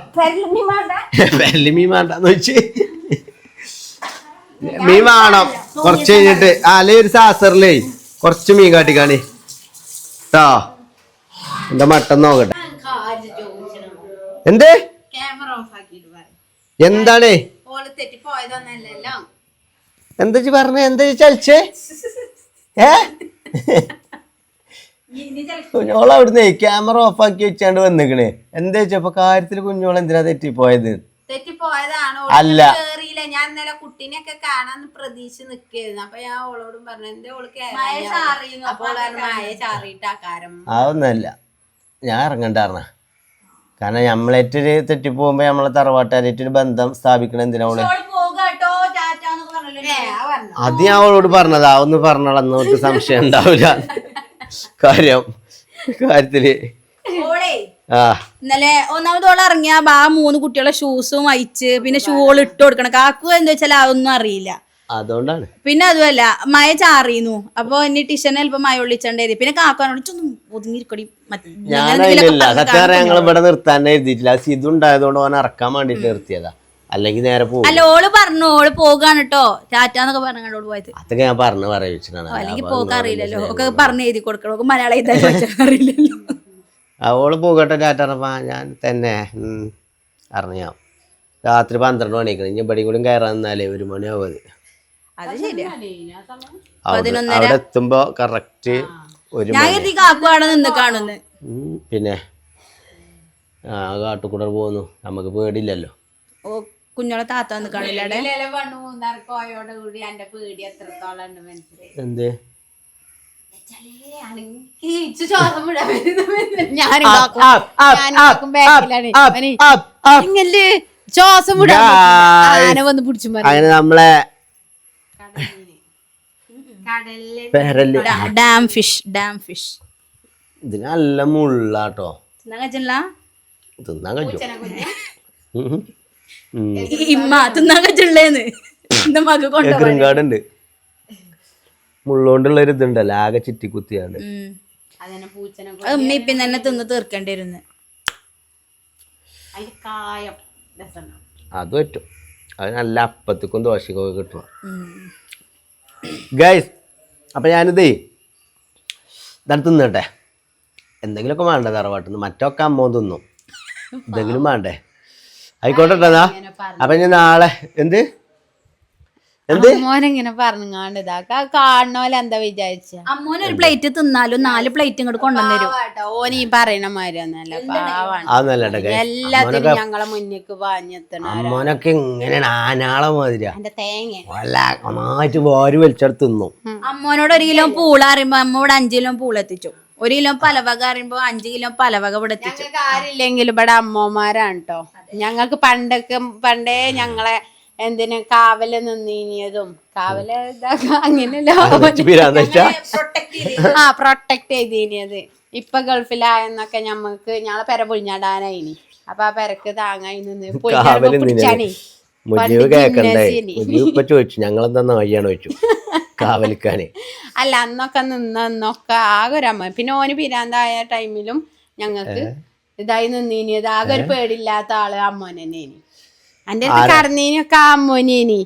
മീൻ വേണ്ടെന്ന് വെച്ച്. മീൻ വേണം കുറച്ച് കഴിഞ്ഞിട്ട്. അല്ലെ ഒരു സാസറിലേ കുറച്ച് മീൻ കാട്ടിക്കാണി ട്ടോ. എന്താ മട്ടൻ നോക്കട്ടെ. എന്ത് എന്താണ് എന്താ പറഞ്ഞ? എന്താ ചലിച്ചേ? കുഞ്ഞോള അവിടുന്ന് ക്യാമറ ഓഫ് ആക്കി വെച്ചാണ്ട് വന്നിക്കണേ. എന്താ വെച്ചപ്പോ കാര്യത്തില് കുഞ്ഞോള എന്തിനാ തെറ്റിപ്പോയത്? അല്ല, ഞാൻ ഇന്നലെ കുട്ടീനെയൊക്കെ കാണാൻ പ്രതീക്ഷ നിക്കായിരുന്നു. അപ്പൊ ഞാൻ ഓളോടും പറഞ്ഞു എന്റെ ഓള് മായ ചാറിയിട്ടാക്കാരം. അതൊന്നല്ല, ഞാൻ ഇറങ്ങണ്ടാർന്ന. കാരണം നമ്മളേറ്റ് തെറ്റിപ്പോകുമ്പോ നമ്മളെ തറവാട്ടാരായിട്ടൊരു ബന്ധം സ്ഥാപിക്കണം. എന്തിനാ അവള്? അത് ഞാൻ അവളോട് പറഞ്ഞതാ. ഒന്ന് പറഞ്ഞോളാം, എന്നോട്ട് സംശയം ഉണ്ടാവില്ല കാര്യത്തില്. ഇന്നലെ ഒന്നാമതോളം ഇറങ്ങിയ ആ 3 കുട്ടികളെ ഷൂസും അയച്ച് പിന്നെ ഷൂകൾ ഇട്ട് കൊടുക്കണം. കാക്കു എന്താ വെച്ചാൽ അതൊന്നും അറിയില്ല, അതുകൊണ്ടാണ്. പിന്നെ അതുമല്ല മഴ ചാറിയുന്നു. അപ്പൊ ഇനി ടീച്ചറിനെ ചിലപ്പോ മഴ ഒളിച്ചണ്ടേത്. പിന്നെ കാക്കാനോട് ഒതുങ്ങിയിരിക്കടി. ഞാനതിലില്ല, സത്യം ഞങ്ങൾ ഇവിടെ നിർത്താൻ എഴുതിയിട്ടില്ല. ഇത് ഉണ്ടായതുകൊണ്ട് ഓൻ ഇറക്കാൻ വേണ്ടിട്ട് നിർത്തിയതാ, അല്ലെങ്കിൽ നേരെ പോകും. അല്ല, ഓള് പറഞ്ഞു ഓള് പോകാണ് കേട്ടോ ടാറ്റാന്നൊക്കെ പറഞ്ഞു കണ്ടോള് പോയത്. അതൊക്കെ ഞാൻ പറഞ്ഞു പറയിച്ചിട്ടാണ്. അല്ലെങ്കിൽ പോകാൻ അറിയില്ലല്ലോ, ഒക്കെ പറഞ്ഞു എഴുതി കൊടുക്കണം. മലയാളം എഴുതാൻ അറിയില്ലല്ലോ. അവള് പോകട്ടെ ടാറ്റ പറഞ്ഞപ്പോ ഞാൻ തന്നെ അറിഞ്ഞാം. രാത്രി 12 മണിക്ക് ഇനി ഇവിടെ കൂടി കയറാൻ നിന്നാലേ 1 മണിയാവും. അത് ശരിയാ. അവിടെ എത്തുമ്പോ കറക്റ്റ് 1 മണി. കാക്കുവാടെ നിന്ന് കാണുന്നു. പിന്നെ കാട്ടുകൂടെ പോന്നു, നമുക്ക് പേടില്ലല്ലോ. ഓ കുഞ്ഞോളെ താത്ത വന്ന് കാണില്ല. എന്ത് ശ്വാസം വിടാൻ വന്ന് പിടിച്ചു. അങ്ങനെ നമ്മളെ ഡാം ഫിഷ് ഇത് നല്ല മുള്ളാട്ടോ. തിന്നാൻ കഴിച്ചു ണ്ട് മുള്ളോണ്ടുള്ള ഒരു ഇതുണ്ടല്ലോ, ആകെ ചുറ്റിക്കുത്തിയാണ്ട്. ഉമ്മ ഇപ്പം തന്നെ തിന്ന് തീർക്കേണ്ടി വരുന്നു. അത് പറ്റും. അത് നല്ല അപ്പത്തിക്കും ദോശക്കൊക്കെ കിട്ടും ഗൈസ്. അപ്പൊ ഞാനിതേ ഇതാണ് തിന്നട്ടെ. എന്തെങ്കിലുമൊക്കെ വേണ്ടേ തറവാട്ടിന്ന്? മറ്റൊക്കെ അമ്മ തിന്നും, എന്തെങ്കിലും വേണ്ടേ? ആയിക്കോട്ടെ. അപ്പൊ ഞാൻ നാളെ മോനെങ്ങനെ പറഞ്ഞാണ്ട് ഇതാക്ക കാണുന്ന പോലെ എന്താ വിചാരിച്ച അമ്മോന് ഒരു പ്ലേറ്റ് തിന്നാലും 4 പ്ലേറ്റ് ഇങ്ങോട്ട് കൊണ്ടുവന്നരും. ഓന് ഈ പറയണ മാതിരി ഒന്നല്ല പാവാണ്. എല്ലാത്തിനും ഞങ്ങളെ മുന്നിക്ക് പാഞ്ഞെത്തണ അമ്മോനൊക്കെ ഇങ്ങനെയാണ് ആനാളെ മാതിരിയാ. എന്റെ തേങ്ങ നന്നായിട്ട് വാരി വലിച്ചെടുത്ത് തിന്നും. അമ്മോനോട് 1 കിലോ പൂള അറിയുമ്പോ അമ്മ ഇവിടെ 5 കിലോ പൂള എത്തിച്ചു. 1 കിലോ പലവക അറിയുമ്പോ 5 കിലോ പലവക ഇവിടെ എത്തിച്ചു. ഞങ്ങൾക്ക് ആരില്ലെങ്കിലും ഇവിടെ അമ്മമാരാണ് കേട്ടോ. ഞങ്ങൾക്ക് പണ്ടേ ഞങ്ങളെ എന്തിനു കാവല് നിന്നീനിയതും കാവല് അങ്ങനെയല്ലോ പ്രൊട്ടക്ട് ചെയ്തീനിയത്. ഇപ്പൊ ഗൾഫിലായെന്നൊക്കെ ഞമ്മക്ക് ഞങ്ങളെ പെര പൊളിഞ്ഞാടാനായിനി. അപ്പൊ ആ പെരക്ക് താങ്ങായി നിന്ന് പിടിച്ചാണേ. മുജീബ് കേക്കണ്ടേ? മുജീബ് ഇപ്പൊ ചോദിച്ചു ഞങ്ങളെന്താ നായിയാണ് ചോദിച്ചു കാവലിക്കാന്. അല്ല അന്നൊക്കെ നിന്നൊക്കെ ആകെ ഒരു അമ്മ. പിന്നെ ഓന് പിരാന്തായ ടൈമിലും ഞങ്ങൾക്ക് ഇതായി നിന്നീനിയത്. ആകെ ഒരു പേടില്ലാത്ത ആള് അമ്മോനെന്നേനി. എന്റെ അടുത്ത് കടന്നീനൊക്കെ അമ്മോനേനി.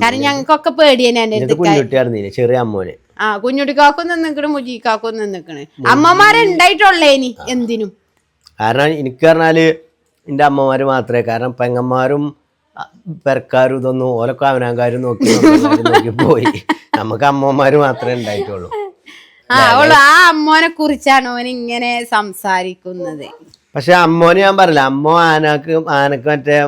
കാരണം ഞങ്ങൾക്കൊക്കെ പേടിയേനെ എന്റെ അടുത്ത്. ചെറിയ അമ്മോനെ കുഞ്ഞുട്ടിക്കാക്കും നിന്നിക്കണ്, മുജീക്കാക്കും നിന്നിക്കണ്. അമ്മമാരുണ്ടായിട്ടുള്ളേനി എന്തിനും. കാരണം എനിക്ക് പറഞ്ഞാല് എന്റെ അമ്മമാര് മാത്രമേ, കാരണം പെങ്ങന്മാരും പെരക്കാരും ഇതൊന്നും ഓലൊക്കെ അവനാങ്കാരും നോക്കി പോയി. നമുക്ക് അമ്മമാര് മാത്രമേ ഉണ്ടായിട്ടുള്ളൂ. ആ അമ്മോനെ കുറിച്ചാണ് ഓൻ ഇങ്ങനെ സംസാരിക്കുന്നത്. പക്ഷെ അമ്മോന് ഞാൻ പറഞ്ഞില്ല, അമ്മ ആനക്ക് മറ്റേ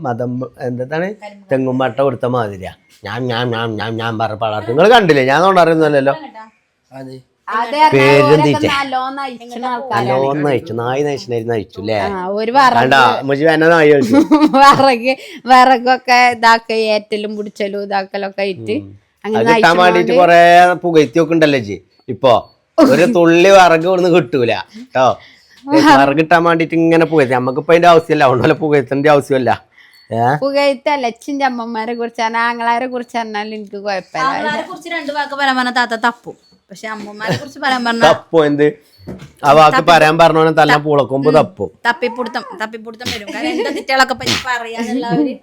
മതം എന്താണ് തെങ്ങുംപട്ട കൊടുത്ത മാതിരിയാ. ഞാൻ പറഞ്ഞ പളർത്ത് നിങ്ങൾ കണ്ടില്ലേ? ഞാൻ കൊണ്ട് അറിയുന്നല്ലോ. പേരും തീറ്റ നല്ലോന്ന് അയച്ചു. നായി നയിച്ചിരുന്ന് അയച്ചു അല്ലേ? നായി കഴിച്ചു. വിറകൊക്കെ ഇതാക്ക ഏറ്റലും പിടിച്ചലും ഇതാക്കലൊക്കെ ആയിട്ട് കിട്ടാൻ വേണ്ടിട്ട് കൊറേ പുകയത്തി ഒക്കെ ഉണ്ടല്ലോ ജി. ഇപ്പൊ ഒരു തുള്ളി വിറക് ഇവിടുന്ന് കിട്ടൂല കേട്ടോ. വിറക് കിട്ടാൻ വേണ്ടിട്ട് ഇങ്ങനെ പുകയത്തി. നമുക്കിപ്പോ അതിന്റെ ആവശ്യമല്ല, അതുകൊണ്ടല്ല പുകയത്തിന്റെ ആവശ്യമല്ല. പുകയത്തല്ല അച്ഛൻ്റെ അമ്മമാരെ കുറിച്ചാണ്. ആങ്ങളാരെ കുറിച്ച് പറഞ്ഞാലും എനിക്ക് കുഴപ്പമില്ല. 2 വാക്ക് പറയാൻ പറഞ്ഞ താത്ത തപ്പും. പക്ഷെ അമ്മമാരെ കുറിച്ച് പറയാൻ പറഞ്ഞ തപ്പോ എന്ത് ആ വാക്ക് പറയാൻ പറഞ്ഞോനെ തല്ല പൂളക്കൊമ്പ് തപ്പും. തപ്പിപ്പിടുത്തം വരും. കാരണം എന്താ തെറ്റുകളൊക്കെ പറ്റി പറയാനുള്ളവര്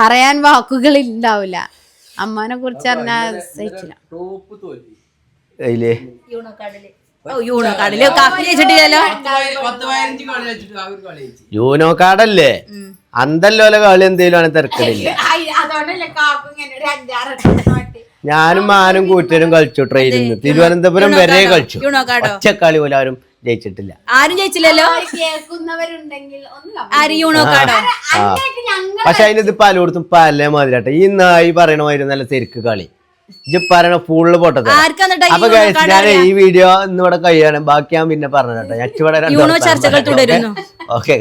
പറയാൻ വാക്കുകൾ ഉണ്ടാവില്ല. അമ്മനെ കുറിച്ച് പറഞ്ഞാൽ സഹിച്ചില്ല. യൂനോ കാർഡല്ലേ അന്തല്ലോലെ കളി എന്തേലും തിരക്കില്ല. ഞാനും മാനും കൂട്ടരും കളിച്ചു ട്രെയിനിൽ തിരുവനന്തപുരം വരെ കളിച്ചു. ഒച്ചക്കളി പോലും ആരും ജയിച്ചിട്ടില്ല. ആരും ജയിച്ചില്ലല്ലോ. പക്ഷെ അതിന് പലയിടത്തും പല മാതിരിട്ടെ. ഈ നായി പറയണ മാതിരി നല്ല തിരക്ക് കളി ഇജ്ജ് പറയണ ഫുള്ള് പൊട്ടത്. അപ്പൊ ഞാൻ ഈ വീഡിയോ ഇന്നിവിടെ കഴിയാണ്. ബാക്കി ഞാൻ പിന്നെ പറഞ്ഞു കേട്ടോ. ഞാൻ ഇവിടെ ചർച്ചകൾ തുടരുന്നു. ഓക്കെ.